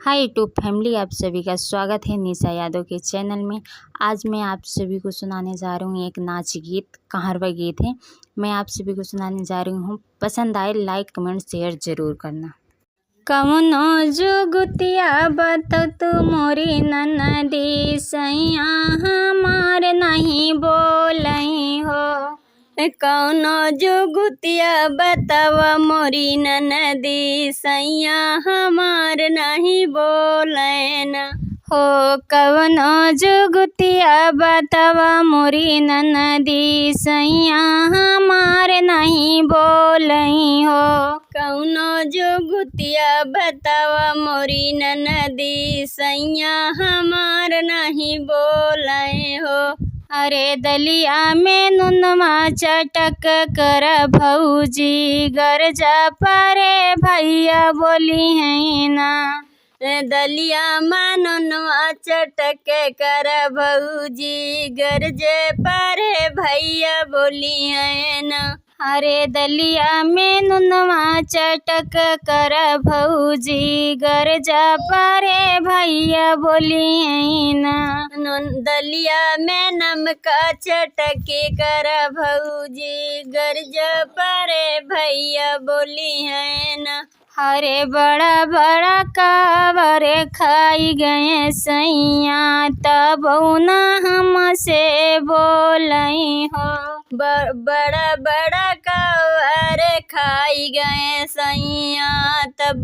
Hi YouTube family, आप सभी का स्वागत है निशा यादव के चैनल में। आज मैं आप सभी को सुनाने जा रही हूँ एक नाच गीत, कहारवा गीत है। मैं आप सभी को सुनाने जा रही हूँ। पसंद आए लाइक कमेंट शेयर ज़रूर करना। कौनो जुगतिया बतो तू मोरी ननदी, सैया हमार नहीं बोलई हो। कौनो जुगतिया बताव मोरी ननदी, सैया हमार नहीं बोलन हो। कौनो जुगतिया बताव मोरी ननदी, सैया हमार नहीं बोलई हो। कौनो जुगतिया बताव मोरी ननदी, सैया हमार नहीं बोलई हो। अरे दलिया में नुनमा चटक कर भौजी, गरजा पारे भैया बोली है ना। दलिया में नुनमा चटक कर भौजी, गरजे पारे भैया बोली है ना। अरे दलिया में नुनवा चटक कर भौजी, गरजा पारे भैया बोली है ना। दलिया में नमक चटक कर भौजी, गरजा पारे भैया बोली है ना। अरे बड़ा बड़ा कावर खाई गए सैया, तब ना हमसे बोलई हो। बड़ा बड़ा कावर खाई गए सैया, तब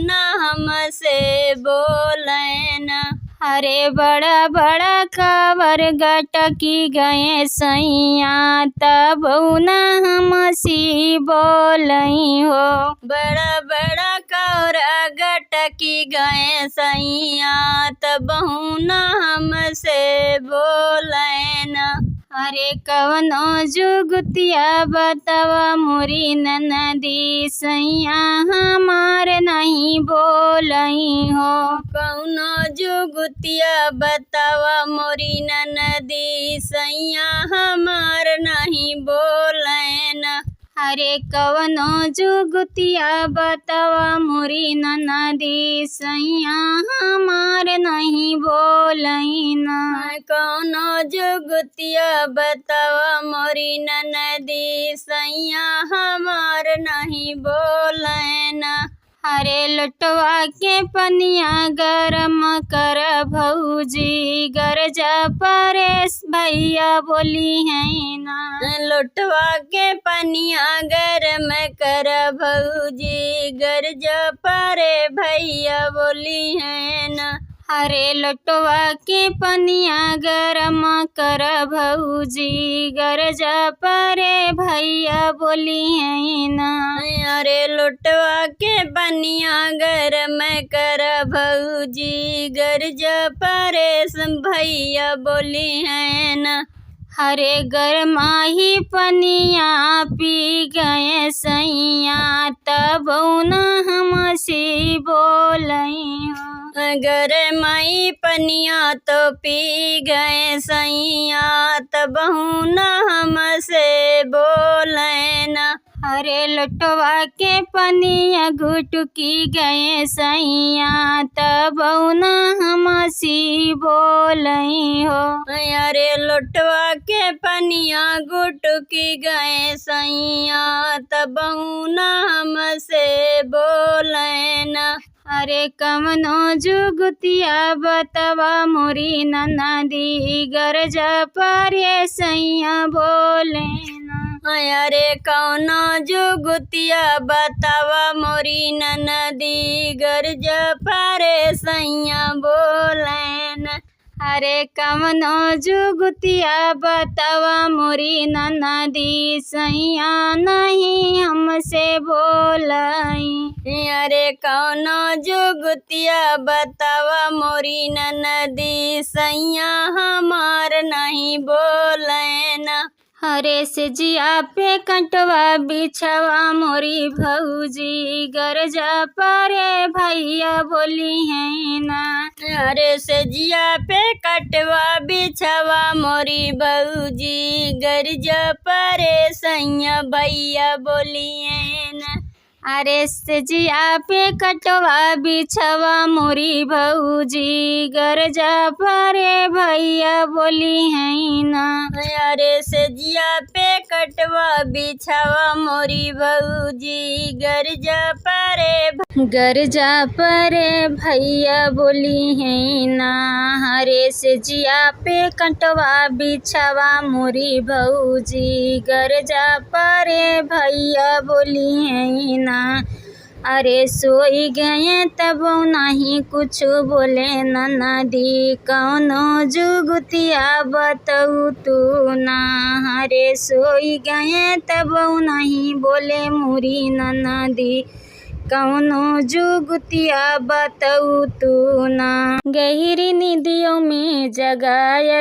ना हमसे बोले ना। अरे बड़ा बड़ा कावर गटकी गए सैया, तब ना हमसी बोलई हो। बड़ा बड़ा कावर गटकी गए सैया, तब ना हमसे बोले ना। अरे कवनो जुगतिया बतावा मोरी ननदी, सैया हमार नहीं बोलई हो। कौनो जुगतिया बतावा मोरी ननदी, सैया हमार नहीं बोले ना। अरे कवनो जुगतिया बतावा मोरी ननदी, सैया हमार नहीं बोलई ना। कौनो जुगतिया बतावा मोरी ननदी, सैया हमार नहीं बोले ना। अरे लुटवा के पनिया गरम कर भौजी, गरजा परेश भैया बोली है ना। लुटवा के पनिया गरम कर भौजी, गरजा परे भैया बोली है ना। अरे लुटवा के पनिया गरम कर भौजी, गरजा परे भैया बोली है ना। अरे लुटवा के पनिया गरम कर भौजी, गरजा परे भैया बोली है ना। अरे गरमाही पनिया पी गए सैया, तब ना हमसी बोलई हो। गरमाई पनिया तो पी गए सैया, तब ना हमसे बोले ना। अरे लुटवा के पनिया गुटकी गए सैया, तब ना हमसी बोलई हो। अरे लुटवा के पनिया गुटकी गए सैया, तब ना हमसे बोले ना। अरे कवनो जुगतिया बतावा मोरी ननदी, गरजा पारे सैया बोले ना। अरे कौनो जुगतिया बतावा मोरी ननदी, गरजा पारे सैया बोले ना। अरे कवनो जुगतिया बतावा मोरी ननदी, सैया नहीं हमसे बोलई। अरे कौनो जुगतिया बतावा मोरी ननदी, सैया हमार नहीं बोले ना। अरे से जिया पे कंटवा बिछवा मोरी भौजी, गरजा पारे भैया बोली है ना। अरे से जिया पे कटवा बिछवा मोरी भौजी, गरजा पारे सैया भैया बोली है ना। अरे से जिया पे कटवा बिछवा मोरी भौजी गरजा परे भैया बोली है ना। अरे से जिया पे कटवा बिछवा मोरी भौजी गरजा परे भैया बोली है ना। अरे से जिया पे कटवा बिछवा मोरी भौजी गरजा परे भैया बोली है ना। अरे सोई गए तब नहीं कुछ बोले ननदी कौनो जुगतिया बतऊ तू ना। अरे सोई गए तब नहीं बोले मुरी ननदी कौनो जुगतिया बतऊ तू ना। गहरी निदियों में जगाया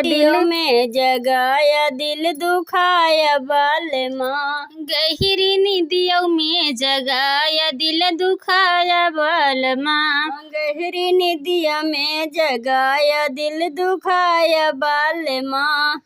दिल दुखाया बाल माँ। गहरी निदियों में जगाया दिल दुखाया बाल माँ। गहरी निदिया में जगाया दिल दुखाया बाल माँ।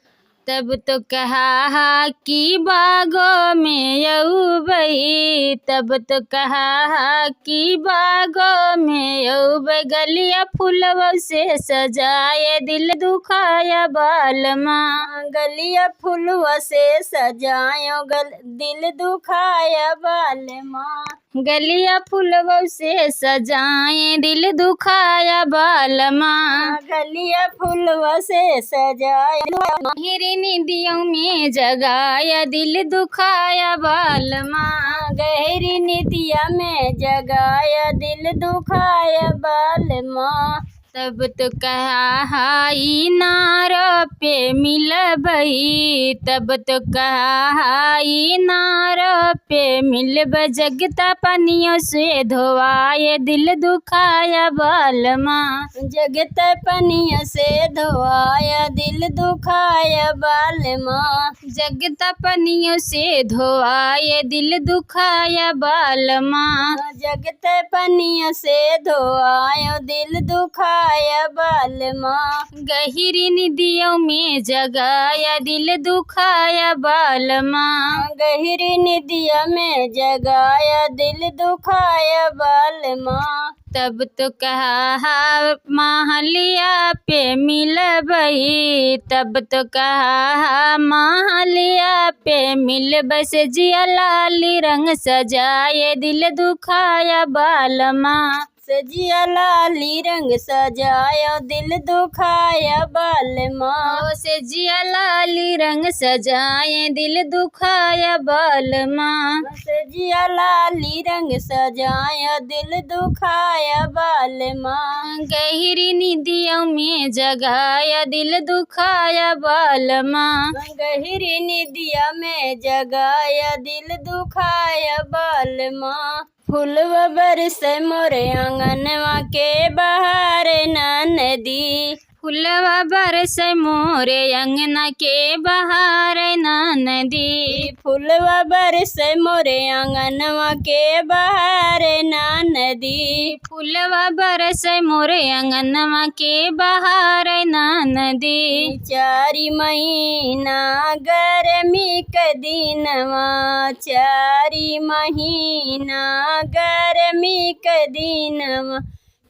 तब तो कहा कि बागों में अउबई तब तो कहा कि बागों में अउबई गलिया फूलवा से सजाए दिल दुखाया बाल माँ। गलिया फूलवा से सजायो दिल दुखाया बाल माँ। गलिया फूलवा से सजाए दिल दुखाया बाल माँ। गलिया फूलवा से सजाए गहरी निदियों में जगाया दिल दुखाया बाल माँ। गहरी निदिया में जगाया दिल दुखाया बाल माँ। तब तो कहा नारो पे मिलबई तब तो कहा नारो पे मिलब जगता पनियों से धोवाए दिल दुखाया बाल माँ। जगता पनियों से धोवाया दिल दुखाया बाल माँ। जगता पनियों से धोवाए दिल दुखाया बाल माँ। जगता पनियों से धोवायो दिल दुखाया बाल माँ। गहरी निदियों में जगाया दिल दुखाया बाल माँ। गहरी निदिया में जगाया दिल दुखाया बाल माँ। तब तो कहा महलिया पे मिलबई तब तो कहा महलिया पे मिलबई से जिया लाली रंग सजाए दिल दुखाया बाल माँ। सजिया लाली रंग सजाया दिल दुखाया बाल माँ। सजिया लाली रंग सजाए दिल दुखाया बाल माँ। सजिया लाली रंग सजाया दिल दुखाया बाल माँ। गहरी निदियों में जगाया दिल दुखाया बाल माँ। गहरी निदिया में जगाया दिल दुखाया बाल माँ। फूलवा बरसे मोरे आंगनवा के बहार नदी। फूलवा बरसे मोरे अंगना के बहार नदी। फूलवा बरसे मोरे आंगनवा के बहार नदी। फूलवा बरसे मोरे अंगनवा के बहार नदी। चारी महीना गर्मी के दिनवा चारी महीना गर्मी के दिनवा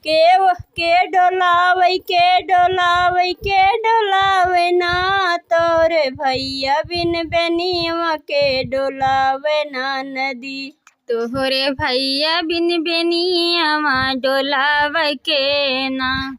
के डोलावे ना तोरे भैया बिन बेनिया के डोलावे ना नदी। तोहरे भैया बिन बेनिया डोलावे के ना।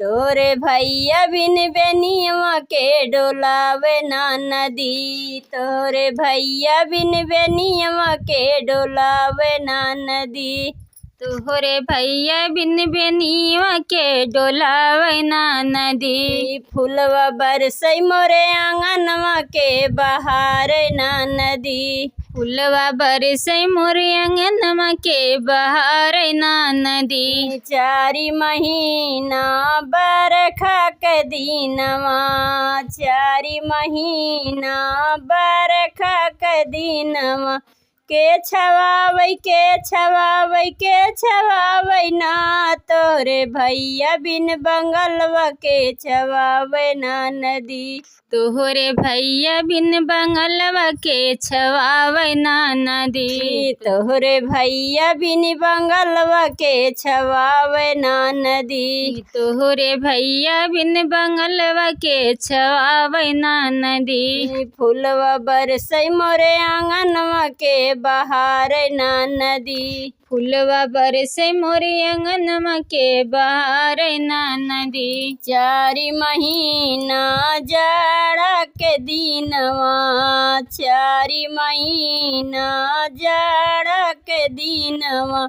तोरे भैया बिन बेनिया के डोलावे ना नदी। तोरे भैया बिन बेनिया के डोलावे ना नदी। तोहरे भैया बिन बेनिया के डोलावे ना नदी। फूलवा बरसई मोरे आंगनवा के बहार ना नदी। फूलवा बरसई मोरे आंगनवा के बहार ना नदी। चारी महीना बरखा के दिनवा चारी महीना बरखा के दिनवा के छवावै ना तोरे भैया बिन बंगलवा के छवावै ना नदी। तोहरे भैया बिन बंगलवा के छवावै ना नदी। तोहरे भैया बिन बंगलवा के छवावै ना नदी। तोहरे भैया बिन बंगलवा के छवावै ना नदी। फूलवा बरसै मोरे आंगनवा के बहारै ना नदी। फूलवा बरसै मोरे आंगनवा के बहारै ना नदी। चारि महीना जाड़ा के दिनवा, चारि महीना जाड़ा के दिनवा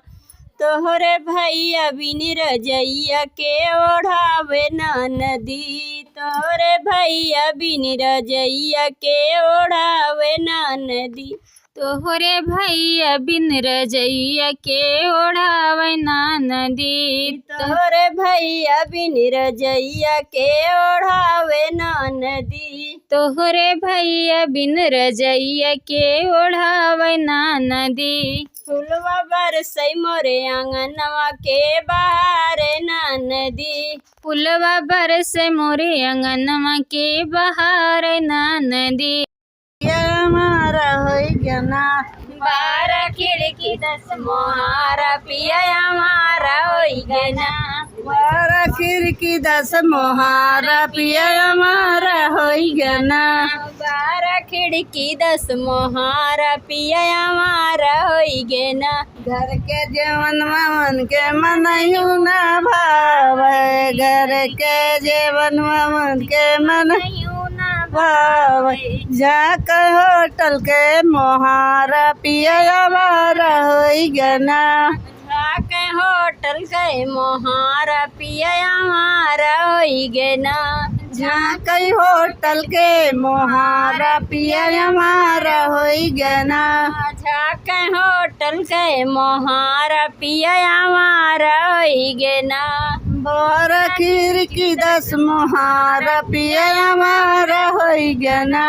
तोहरे भैया बिन रजैया के ओढ़ावे ना नदी। तोहरे भैया बिन रजैया के ओढ़ावे ना नदी। तोहरे भैया बिन रजैया के ओढ़ावै ना नदी। तोहरे भैया बिन रजैया के ओढ़ावे ना नदी। तोहरे भैया बिन रजैया के ओढ़ावै ना नदी। फूलवा बरसै मोरे आंगनवा के बहारै ना नदी। फूलवा बरसै मोरे आंगनवा के बहारै ना नदी। हमारा होई गना 12 खिड़की 10 मोहारा पिया हमारा होई गना। 12 खिड़की 10 मोहारा पिया हमारा होई गना। 12 खिड़की 10 मोहारा पिया हमारा होई गना। घर के जेवन मन के मनयू ना भावे, घर के जेवन मन के मनयू जाके होटल के मोहारा पिया हमारा होई गना। जाके होटल के मोहारा पिया हमारा होई गना। जाके होटल के मोहारा पिया हमारा होई गना। जाके होटल के मोहारा पिया हमारा होई गना। 12 खिड़की 10 मोहारा पिया हमारा होई गना।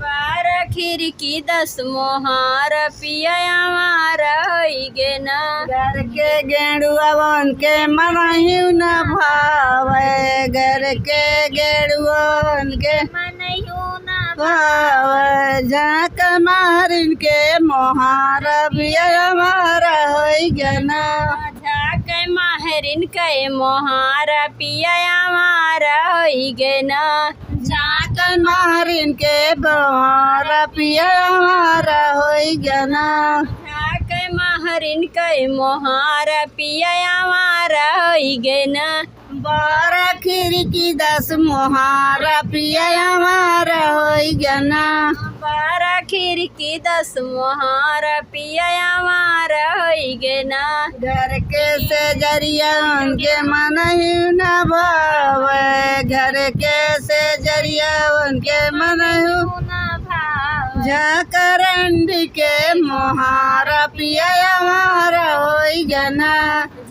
12 खिड़की 10 मोहारा पिया हमारा होई गना। घर के गेड़ुआ बन के मनयू न भावे, घर के गेड़ुआ बन के मनयू न भावे। जाके मारिन के मोहारा पिया हमारा होई गना। जाके माहरिन के मोहारा पिया हमारा होई गना। जाके माहरिन के मोहारा पिया हमारा होई गना। जाके माहरिन के मोहारा पिया हमारा होई गना। 12 खिड़की 10 मोहारा पिया हमारा होई गना। 12 खिड़की 10 मोहारा पिया हमारा होई गना। घर के से जरिया उनके मनयू न भावे, घर के से जरिया उनके मनयू न भावे। जाकरंडी के मोहारा पिया हमारा होई गना।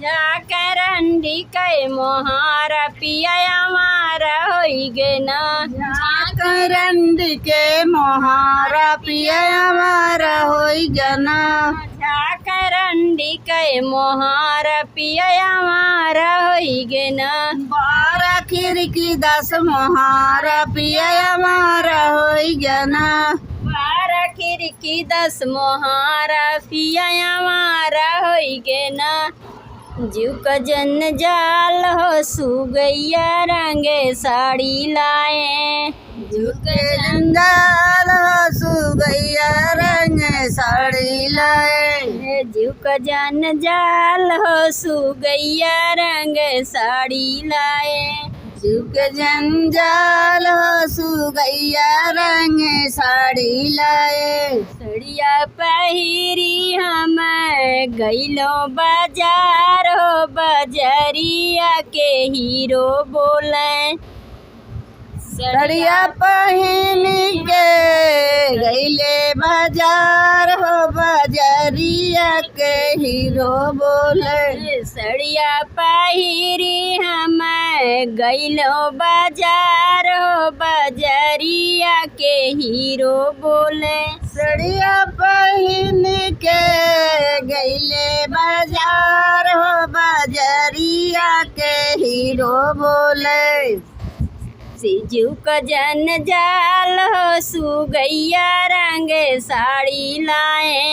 जाकरंडी के मोहारा पिया हमारा होई गना। जाकरंडी के मोहारा पिया हमारा होई गना। जाकरंडी के मोहारा पिया हमारा होई गना। 12 खिड़की 10 मोहारा पिया हमारा होई गना। 12 खिड़की 10 मोहारा पिया हमारा होई गना। जीव का जंजाल हो सुगैया रंगे साड़ी लाए। जीव के जंजाल हो सुगैया रंगे साड़ी लाए। जीव का जंजाल हो सुगैया रंगे साड़ी लाए। जीव के जंजाल हो सुगैया रंगे साड़ी लाए। सड़िया पहिरी हम गइलो बाजार हो, बजरिया के हीरो बोले। सड़िया पहिन के गइले बाजार हो, बजरिया के हीरो बोले। सड़िया पहिरी हम गइलो बाजार हो, बजरिया के हीरो बोले। सड़िया पहिन के गईले बाजार हो बजरिया के हीरो बोले सिजू का जन जाल हो सुगैया रंग साड़ी लाए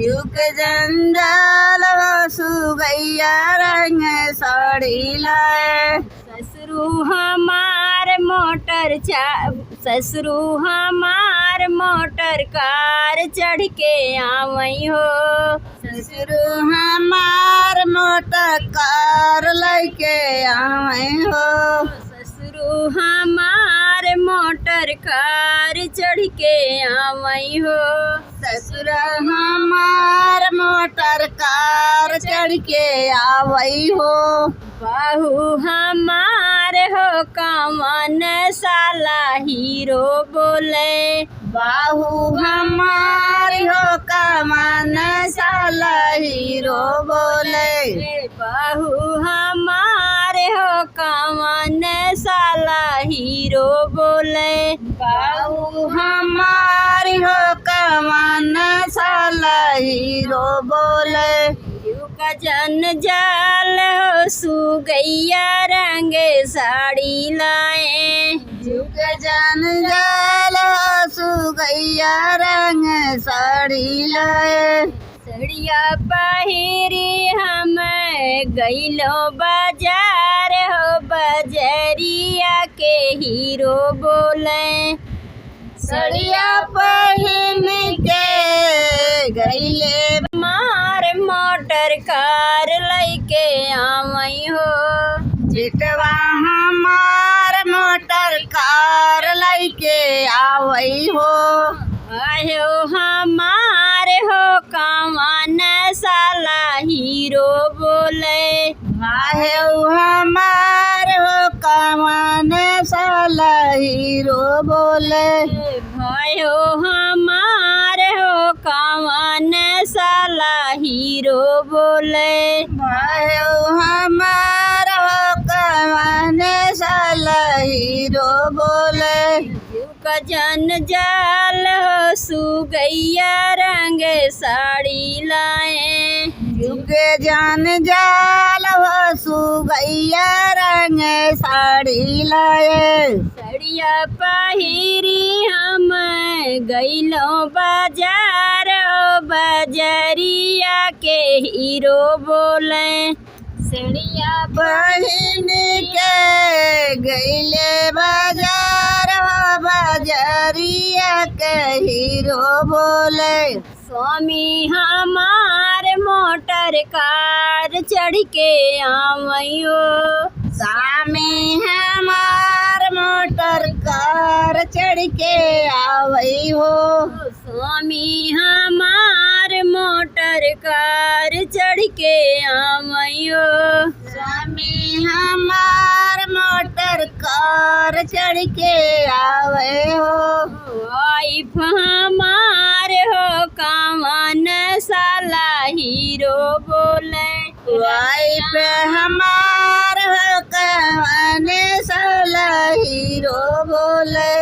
युग जंजाल हो सुगैया रंग साड़ी लाए ससुरु हमार मोटर ससुरु हमार मोटर कार चढ़ के आवई हो ससुरु हमार मोटर कार लेके आवे हो ससुरु हमार मोटर कार चढ़ के आवई हो ससुर हमार मोटर कार चढ़ के आवई हो बाहू हमार हो कमन साला हीरो बोले बाहू हमार हो कमान साला हीरो बोले बाहू हमार हो कमन साला हीरो बोले बाहू हमार हो कमान साला हीरो बोले का जन जाल हो सुगैया रंग साड़ी लाए युग जन जाल हो सुगैया रंग साड़ी लाए सड़िया पहिरी हम गईलो बाजार हो बजरिया के हीरो बोले सड़िया पहिन के गईले मार मोटर कार लैके आवई हो चिटवा हमार मोटर कार लेके आवई हो आयो हमार हो कमान साला हीरो बोले आहे हमार हो कमान साला हीरो बोले भयो हमार हो कमान साला हीरो बोले आहे हमार हो कमान साला हीरो बोले का जन जाल हो सुगैया रंग साड़ी लाए युग जान जाल हो सुगैया रंग साड़ी लाए सड़िया पहिरी हम गईलो बाजार हो बजरिया के हीरो बोले सड़िया पहिन के गईले बाजार हो बजरिया के हीरो बोले स्वामी हमार मोटर कार चढ़ के आवई हो स्वामी हमार मोटर कार चढ़ के आवई हो स्वामी हमार मोटर कार चढ़ के आवई हो स्वामी हमार मोटर कार चढ़ के आवे हो वाइफ हमार हो कमन साला हीरो बोले वाइफ हमार हो कवन साला हीरो बोले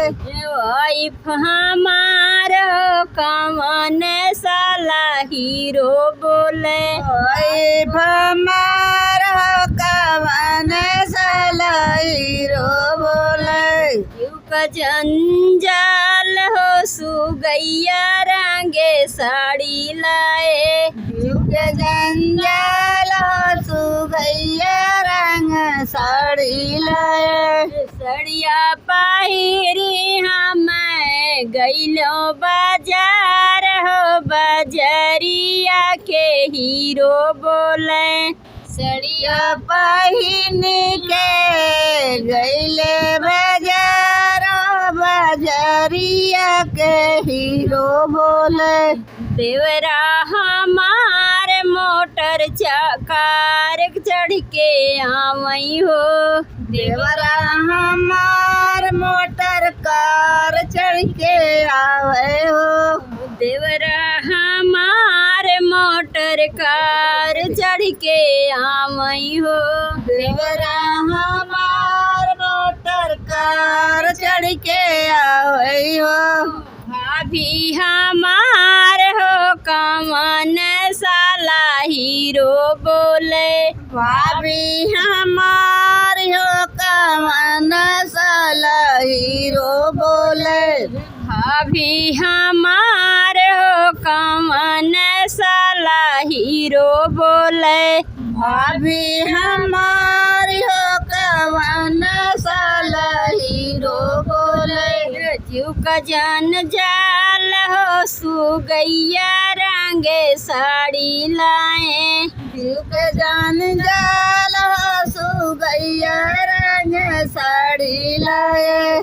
वाइफ हमार हो कमन साला हीरो बोले वाइफ हमार हो कवन साला हीरो बोले युग जंजाल हो सुगैया रंगे साड़ी लाए युग जंजाल हो सुगैया रंग साड़ी लाए सड़िया पहिरी हम गईलो बाजार हो बजरिया के हीरो बोले सड़िया पहिन के गईले बाजार बजरिया के हीरो बोले देवरा हमार मोटर कार चढ़ के आवई हो देवरा हमार मोटर कार चढ़ के आवे हो देवरा हमार मोटर कार चढ़ के आवई हो देवरा हमार मोटर कार चढ़ के आवे हो भाभी हमार हो कवन साला हीरो बोले भाभी हमार हो कवन साला हीरो बोले भाभी हमार हो कवन साला हीरो बोले भाभी हमार हो कवन साला हीरो बोले जीव का जान जाल हो सुगैया रंगे साड़ी लाए जीव जान जाल हो सुगैया रंग साड़ी लाए